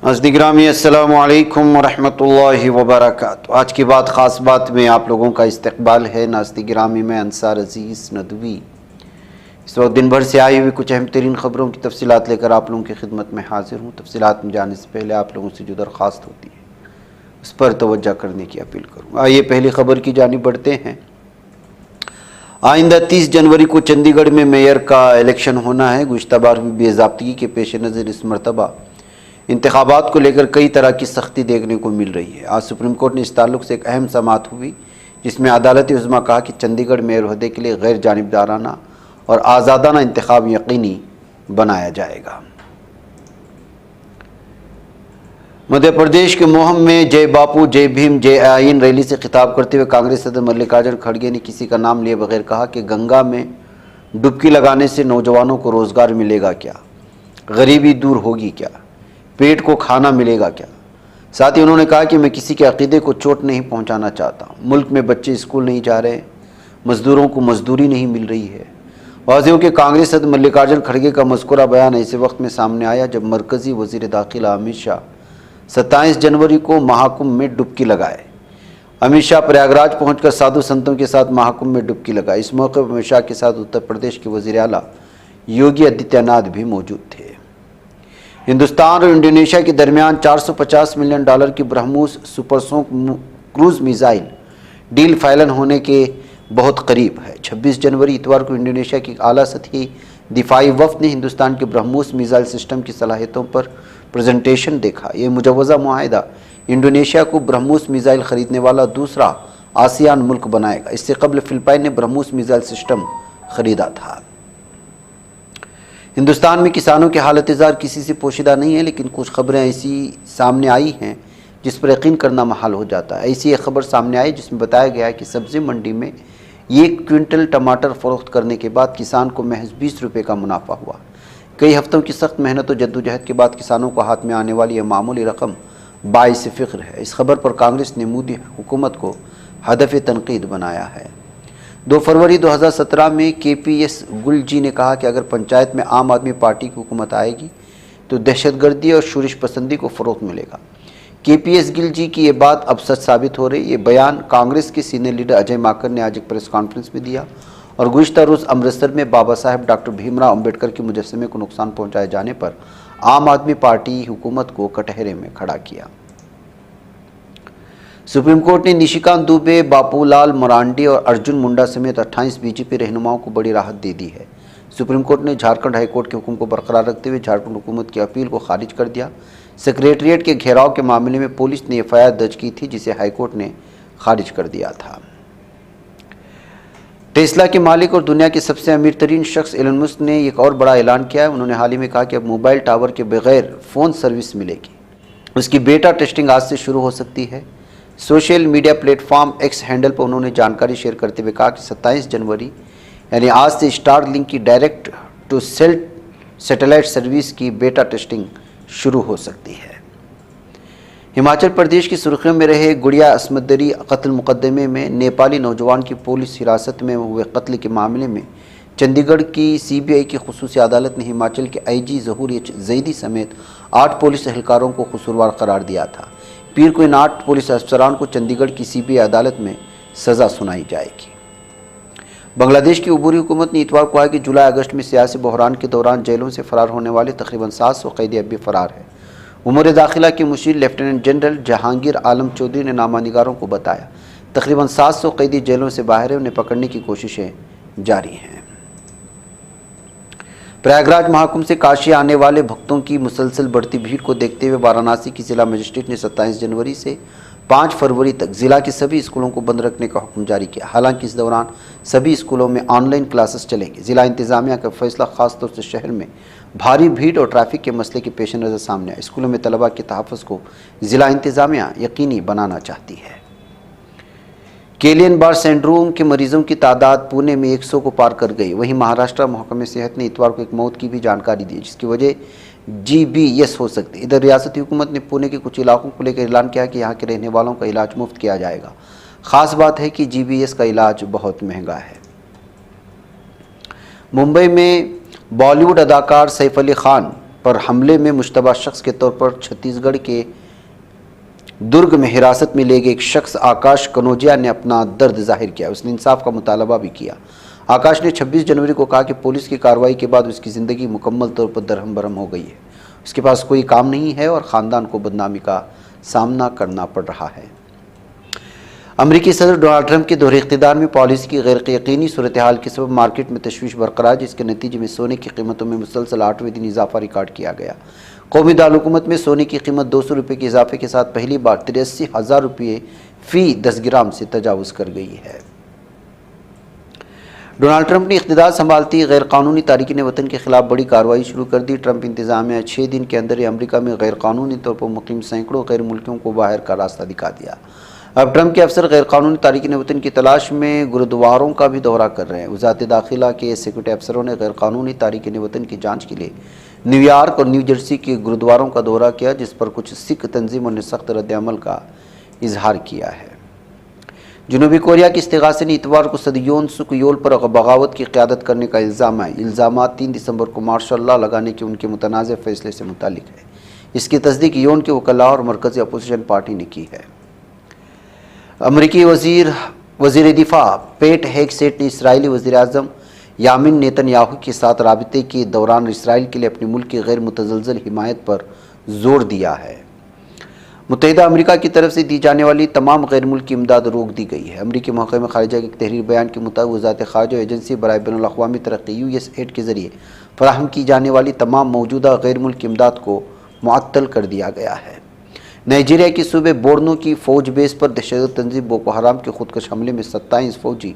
अज़दीक़रामी अस्सलामु अलैकुम वरहमतुल्लाहि वबरकातुहू। आज की बात ख़ास बात में आप लोगों का इस्तक़बाल है। नाज़दीक़रामी में अंसार अज़ीज़ नदवी इस वक्त दिन भर से आई हुई कुछ अहम तरीन ख़बरों की तफसीलात लेकर आप लोगों की खिदमत में हाजिर हूँ। तफसीलात में जाने से पहले आप लोगों से जो दरख्वास्त होती है उस पर तवज्जो करने की अपील करूँगा। आइए पहली ख़बर की जानिब बढ़ते हैं। आइंदा 30 जनवरी को चंडीगढ़ में मेयर का इलेक्शन होना है। गुज़िश्ता बार हुई बेज़ाब्तगी के पेश नज़र इस मरतबा इंतखाबात को लेकर कई तरह की सख्ती देखने को मिल रही है। आज सुप्रीम कोर्ट ने इस ताल्लुक से एक अहम समाअत हुई जिसमें अदालत उज़्मा कहा कि चंडीगढ़ मेयर ओहदे के लिए गैर जानिबदाराना और आज़ादाना इंतखाब यकीनी बनाया जाएगा। मध्य प्रदेश के मोहम में जय बापू जय भीम जय आइन रैली से खिताब करते हुए कांग्रेस सदस्य मल्लिकार्जुन खड़गे ने किसी का नाम लिए बगैर कहा कि गंगा में डुबकी लगाने से नौजवानों को रोज़गार मिलेगा क्या, गरीबी दूर होगी क्या, पेट को खाना मिलेगा क्या। साथ ही उन्होंने कहा कि मैं किसी के अकीदे को चोट नहीं पहुंचाना चाहता। मुल्क में बच्चे स्कूल नहीं जा रहे, मजदूरों को मजदूरी नहीं मिल रही है। वाज़ेह हो कि कांग्रेस सदस्य मल्लिकार्जुन खड़गे का मज़कूरा बयान ऐसे वक्त में सामने आया जब मरकज़ी वज़ीर दाखिला अमित शाह 27 जनवरी को महाकुंभ में डुबकी लगाए। अमित शाह प्रयागराज पहुंचकर साधु संतों के साथ महाकुंभ में डुबकी लगाई। इस मौके पर अमित शाह के साथ उत्तर प्रदेश के वज़ीर आला योगी आदित्यनाथ भी मौजूद थे। हिंदुस्तान और इंडोनेशिया के दरमियान $450 मिलियन की BrahMos supersonic cruise missile deal final होने के बहुत करीब है। 26 जनवरी इतवार को इंडोनेशिया की आला सतही दिफाई वफ़द ने हिंदुस्तान के ब्रह्मोस मिसाइल सिस्टम की सलाहियतों पर प्रेजेंटेशन देखा। ये मुजव्वज़ा मुआहिदा इंडोनेशिया को ब्रह्मोस मिसाइल खरीदने वाला दूसरा आसियान मुल्क बनाएगा। इससे कबल फिलिपाइन ने ब्रह्मोस मिसाइल सिस्टम खरीदा था। हिंदुस्तान में किसानों की हालत ज़ार किसी से पोशीदा नहीं है, लेकिन कुछ खबरें ऐसी सामने आई हैं जिस पर यकीन करना महाल हो जाता है। ऐसी एक खबर सामने आई जिसमें बताया गया है कि सब्ज़ी मंडी में 1 क्विंटल टमाटर फ़रोख्त करने के बाद किसान को महज 20 रुपये का मुनाफा हुआ। कई हफ्तों की सख्त मेहनत और जद्दोजहद के बाद किसानों को हाथ में आने वाली यह मामूली रकम बाइस फ़िक्र है। इस खबर पर कांग्रेस ने मोदी हुकूमत को हदफ तनकीद बनाया है। 2 फरवरी 2017 में KPS गुल जी ने कहा कि अगर पंचायत में आम आदमी पार्टी की हुकूमत आएगी तो दहशतगर्दी और शूरिश पसंदी को फ़रोग़ मिलेगा। KPS गिल जी की ये बात अब सच साबित हो रही। ये बयान कांग्रेस के सीनियर लीडर अजय माकन ने आज एक प्रेस कॉन्फ्रेंस में दिया और गुज़िश्ता रोज़ अमृतसर में बाबा साहेब डॉक्टर भीमराव अम्बेडकर के मुजस्समे को नुकसान पहुँचाए जाने पर आम आदमी पार्टी हुकूमत को कटहरे में खड़ा किया। सुप्रीम कोर्ट ने निशिकांत दुबे, बापूलाल मरांडी और अर्जुन मुंडा समेत 28 BJP रहनुमाओं को बड़ी राहत दे दी है। सुप्रीम कोर्ट ने झारखंड हाईकोर्ट के हुक्म को बरकरार रखते हुए झारखंड हुकूमत की अपील को खारिज कर दिया। सेक्रेटरिएट के घेराव के मामले में पुलिस ने FIR दर्ज की थी जिसे हाईकोर्ट ने खारिज कर दिया था। टेस्ला के मालिक और दुनिया के सबसे अमीर तरीन शख्स एलन मस्क ने एक और बड़ा ऐलान किया है। उन्होंने हाल ही में कहा कि अब मोबाइल टावर के बगैर फ़ोन सर्विस मिलेगी। उसकी बेटा टेस्टिंग आज से शुरू हो सकती है। Social media platform X handle पर उन्होंने जानकारी शेयर करते हुए कहा कि 27 जनवरी यानी आज से स्टारलिंक की direct to cell satellite service की बेटा टेस्टिंग शुरू हो सकती है। हिमाचल प्रदेश की सुर्खियों में रहे गुड़िया असमदरी कत्ल मुकदमे में नेपाली नौजवान की पुलिस हिरासत में हुए कत्ल के मामले में चंडीगढ़ की CBI की खुसूसी अदालत ने हिमाचल के IG ज़हूर जैदी समेत 8 पुलिस एहलकारों को कसूरवार करार दिया था। पीर को इन 8 पुलिस अफसरान को चंडीगढ़ की CBI अदालत में सज़ा सुनाई जाएगी। बांग्लादेश की उबूरी हुकूमत ने इतवार को कहा कि जुलाई अगस्त में सियासी बहरान के दौरान जेलों से फरार होने वाले तकरीबन 700 कैदी अब भी फरार है। उमूर दाखिला के मुशीर लेफ्टिनेंट जनरल जहांगीर आलम चौधरी ने नामानिगारों को बताया तकरीबन 700 कैदी जेलों से बाहर है, उन्हें पकड़ने की कोशिशें जारी हैं। प्रयागराज महाकुंभ से काशी आने वाले भक्तों की मुसलसल बढ़ती भीड़ को देखते हुए वाराणसी की जिला मजिस्ट्रेट ने 27 जनवरी से 5 फरवरी तक जिला के सभी स्कूलों को बंद रखने का हुक्म जारी किया। हालांकि इस दौरान सभी स्कूलों में ऑनलाइन क्लासेस चलेंगे। जिला इंतजामिया का फैसला खासतौर से शहर में भारी भीड़ और ट्रैफिक के मसले के पेश नज़र सामने आया। स्कूलों में तलबा के तहफ़्फ़ुज़ को जिला इंतजामिया यकीनी बनाना चाहती है। केलियन बार सिंड्रोम के मरीजों की तादाद पुणे में 100 को पार कर गई। वहीं महाराष्ट्र महकमे सेहत ने इतवार को एक मौत की भी जानकारी दी जिसकी वजह GBS हो सकती है। इधर रियासती हुकूमत ने पुणे के कुछ इलाकों को लेकर ऐलान किया कि यहाँ के रहने वालों का इलाज मुफ्त किया जाएगा। ख़ास बात है कि GBS का इलाज बहुत महंगा है। मुंबई में बॉलीवुड अदाकार सैफ अली खान पर हमले में मुश्तबा शख्स के तौर पर छत्तीसगढ़ के दुर्ग में हिरासत में ले गए एक शख्स आकाश कनौजिया ने अपना दर्द जाहिर किया। उसने इंसाफ का मुतालबा भी किया। आकाश ने 26 जनवरी को कहा कि पुलिस की कार्रवाई के बाद उसकी ज़िंदगी मुकम्मल तौर पर दरहम बरहम हो गई है। उसके पास कोई काम नहीं है और ख़ानदान को बदनामी का सामना करना पड़ रहा है। अमरीकी सदर डोनाल्ड ट्रंप के दोहरे इक़्तिदार में पॉलिसी की गैर यकीनी सूरत हाल के सबब मार्केट में तशवीश बरकरार, जिसके नतीजे में सोने की कीमतों में मुसलसल 8वें दिन इजाफा रिकॉर्ड किया गया। कौमी दारुलहुकूमत में सोने की कीमत 200 रुपये के इजाफे के साथ पहली बार 83,000 रुपये फ़ी 10 ग्राम से तजावुज़ कर गई है। डोनाल्ड ट्रंप ने इख्तिदार संभालती गैर कानूनी तारिकीन वतन के खिलाफ बड़ी कार्रवाई शुरू कर दी। ट्रंप इंतजामिया 6 दिन के अंदर अमेरिका में गैर कानूनी तौर पर मुकीम सैकड़ों गैर मुल्कियों को बाहर का रास्ता दिखा दिया। अब ट्रंप के अफसर गैर कानूनी तारिकीन वतन की तलाश में गुरुद्वारों का भी दौरा कर रहे हैं। वज़ारत दाखिला के सिक्योरिटी अफसरों ने गैर कानूनी तारिकीन वतन की जाँच के लिए न्यूयॉर्क और न्यू जर्सी के गुरुद्वारों का दौरा किया, जिस पर कुछ सिख तंजीमों ने सख्त रद्द-ए-अमल का इजहार किया है। जनूबी कोरिया के इस्तिगासे ने इतवार को सदियोन सुकयोल पर बगावत की क़यादत करने का इल्ज़ाम है। इल्ज़ामात 3 दिसंबर को मार्शल लॉ लगाने के उनके मुतनाज़ फैसले से मुतालिक है। इसकी तस्दीक योन के वकला और मरकज़ी अपोजिशन पार्टी ने की है। अमरीकी वज़ीर दिफा पेट हेगसेट ने इसराइली वज़ीर-ए-आज़म यामिन नेतन्याहू के साथ राबते के दौरान इसराइल के लिए अपने मुल्क की गैर मुतज़लज़ल हिमायत पर जोर दिया है। मुत्तहिदा अमेरिका की तरफ से दी जाने वाली तमाम गैर मुल्की इमदाद रोक दी गई है। अमरीकी महकमा ख़ारिजा के एक तहरीर बयान के मुताबिक वज़ारत ख़ारिजा एजेंसी बराए बैनुल अक़वामी तरक्की USAID के ज़रिए फ़राहम की जाने वाली तमाम मौजूदा गैर मुल्की इमदाद को मुअत्तल कर दिया गया है। नाइजीरिया के सूबे बोर्नो की फ़ौज बेस पर दहशत तंजीम बोको हराम के खुदकश हमले में 27 फ़ौजी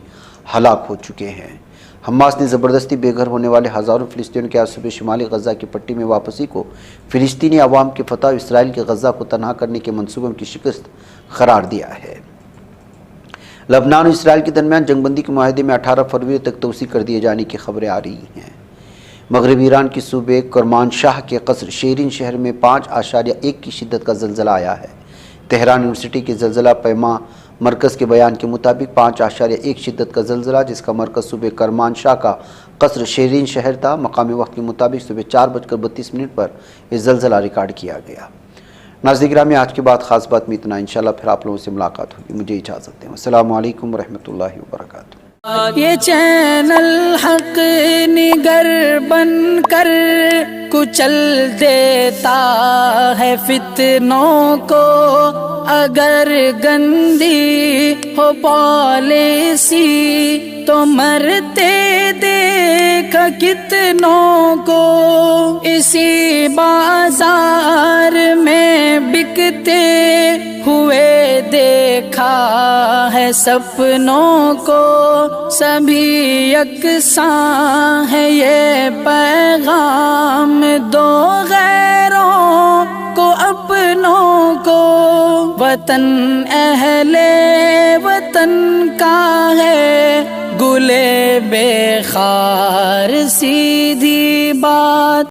हलाक हो चुके हैं। हमास ने ज़बरदस्ती बेघर होने वाले हज़ारों फ़िलिस्तीनियों के आज सुबह शुमाली गज़ा की पट्टी में वापसी को फ़िलिस्तीनी अवाम के फतह इसराइल के गज़ा को तनहा करने के मनसूबों की शिकस्त करार दिया है। लबनान और इसराइल के दरमियान जंगबंदी के माहदे में 18 फरवरी तक तोसी कर दिए जाने की खबरें आ रही हैं। मगरबी ईरान के सूबे करमानशाह के कस्र शेरिन शहर में 5.1 की शिद्दत का ज़लज़ला आया है। तेहरान यूनिवर्सिटी के ज़लज़ला पैमा मरकज़ के बयान के मुताबिक 5.1 शिद्दत का ज़लज़ला, जिसका मरकज़ सूबे करमानशाह का कस्र शेरिन शहर था। मकामी वक्त के मुताबिक सुबह 4:32 पर यह ज़लज़ला रिकॉर्ड किया गया। नाज़रीन गिरामी, आज के बाद ख़ास बात में इतना। इंशाल्लाह फिर आप लोगों से मुलाकात होगी। मुझे इजाज़त दें। अस्सलामु अलैकुम रहमतुल्लाहि व बरकातुहू। ये चैनल हक निगर बन कर कुचल देता है फितनों को। अगर गंदी हो पॉलिसी तो मरते देख कितनों को। इसी बाजार में बिकते हुए देखा है सपनों को। सभी यकसां है ये पैगाम दो गैरों को अपनों को। वतन अहले वतन का है गुले बेखार सीधी बात।